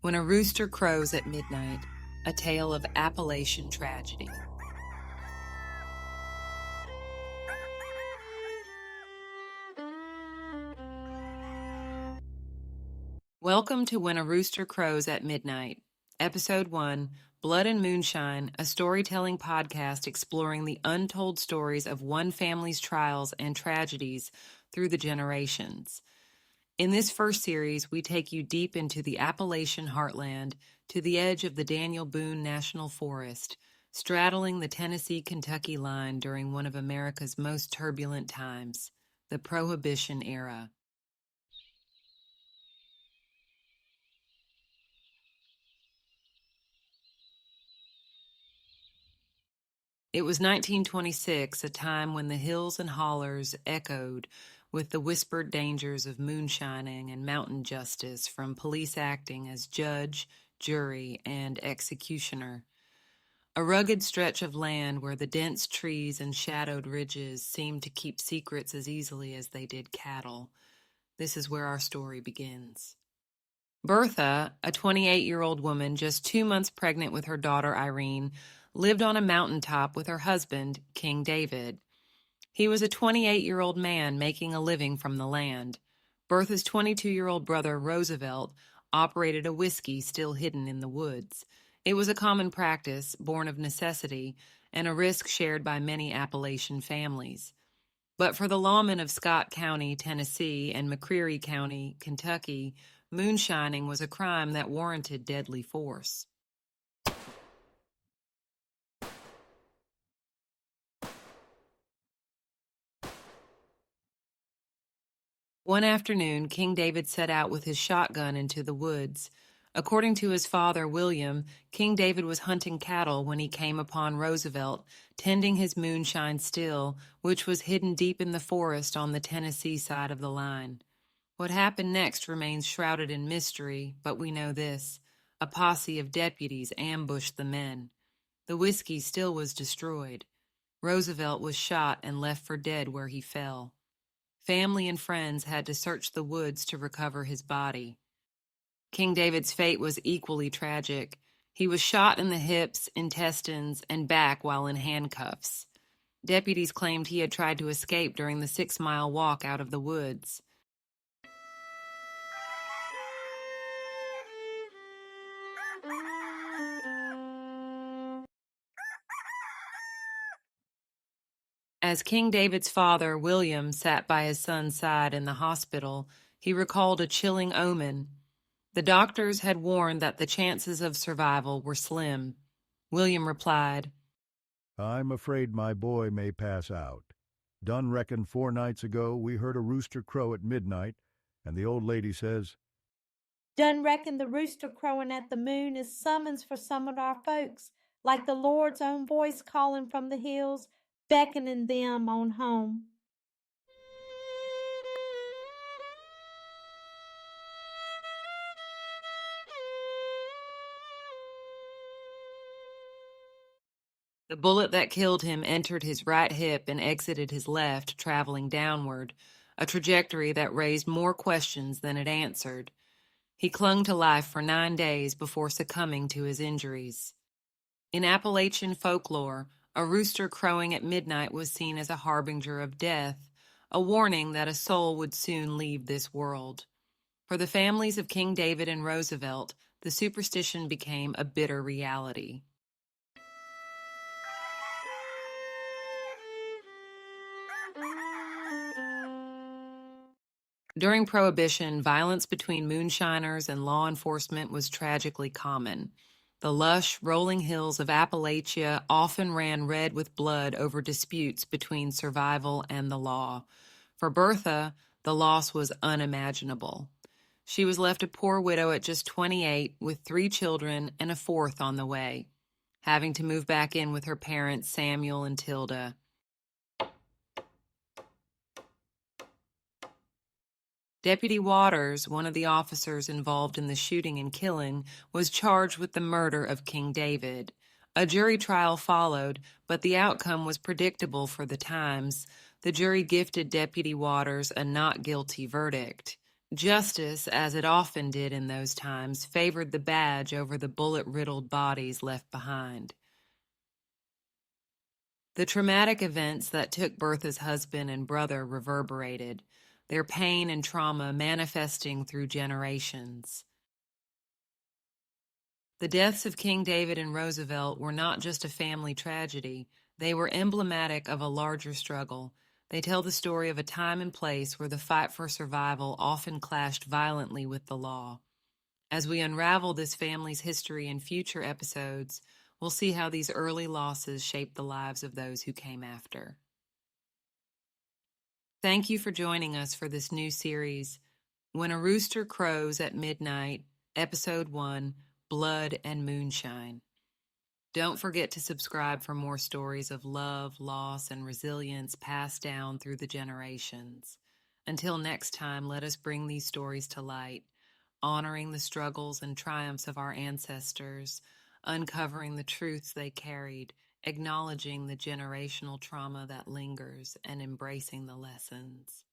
When a Rooster Crows at Midnight, a tale of Appalachian tragedy. Welcome to When a Rooster Crows at Midnight, Episode 1, Blood and Moonshine, a storytelling podcast exploring the untold stories of one family's trials and tragedies through the generations. In this first series, we take you deep into the Appalachian heartland to the edge of the Daniel Boone National Forest, straddling the Tennessee-Kentucky line during one of America's most turbulent times, the Prohibition era. It was 1926, a time when the hills and hollers echoed with the whispered dangers of moonshining and mountain justice from police acting as judge, jury, and executioner. A rugged stretch of land where the dense trees and shadowed ridges seemed to keep secrets as easily as they did cattle. This is where our story begins. Bertha, a 28-year-old woman just 2 months pregnant with her daughter Irene, lived on a mountaintop with her husband, King David. He was a 28-year-old man making a living from the land. Bertha's 22-year-old brother, Roosevelt, operated a whiskey still hidden in the woods. It was a common practice, born of necessity, and a risk shared by many Appalachian families. But for the lawmen of Scott County, Tennessee, and McCreary County, Kentucky, moonshining was a crime that warranted deadly force. One afternoon, King David set out with his shotgun into the woods. According to his father, William, King David was hunting cattle when he came upon Roosevelt, tending his moonshine still, which was hidden deep in the forest on the Tennessee side of the line. What happened next remains shrouded in mystery, but we know this. A posse of deputies ambushed the men. The whiskey still was destroyed. Roosevelt was shot and left for dead where he fell. Family and friends had to search the woods to recover his body. King David's fate was equally tragic. He was shot in the hips, intestines, and back while in handcuffs. Deputies claimed he had tried to escape during the 6-mile walk out of the woods. As King David's father, William, sat by his son's side in the hospital, he recalled a chilling omen. The doctors had warned that the chances of survival were slim. William replied, "I'm afraid my boy may pass out. Done reckon 4 nights ago we heard a rooster crow at midnight, and the old lady says, Done reckon the rooster crowing at the moon is summons for some of our folks, like the Lord's own voice calling from the hills, beckoning them on home." The bullet that killed him entered his right hip and exited his left, traveling downward, a trajectory that raised more questions than it answered. He clung to life for 9 days before succumbing to his injuries. In Appalachian folklore, a rooster crowing at midnight was seen as a harbinger of death, a warning that a soul would soon leave this world. For the families of King David and Roosevelt, the superstition became a bitter reality. During Prohibition, violence between moonshiners and law enforcement was tragically common. The lush, rolling hills of Appalachia often ran red with blood over disputes between survival and the law. For Bertha, the loss was unimaginable. She was left a poor widow at just 28 with 3 children and a 4th on the way, having to move back in with her parents, Samuel and Tilda. Deputy Waters, one of the officers involved in the shooting and killing, was charged with the murder of King David. A jury trial followed, but the outcome was predictable for the times. The jury gifted Deputy Waters a not guilty verdict. Justice, as it often did in those times, favored the badge over the bullet-riddled bodies left behind. The traumatic events that took Bertha's husband and brother reverberated, their pain and trauma manifesting through generations. The deaths of King David and Roosevelt were not just a family tragedy, they were emblematic of a larger struggle. They tell the story of a time and place where the fight for survival often clashed violently with the law. As we unravel this family's history in future episodes, we'll see how these early losses shaped the lives of those who came after. Thank you for joining us for this new series, When a Rooster Crows at Midnight, Episode 1, Blood and Moonshine. Don't forget to subscribe for more stories of love, loss, and resilience passed down through the generations. Until next time, let us bring these stories to light, honoring the struggles and triumphs of our ancestors, uncovering the truths they carried, acknowledging the generational trauma that lingers, and embracing the lessons.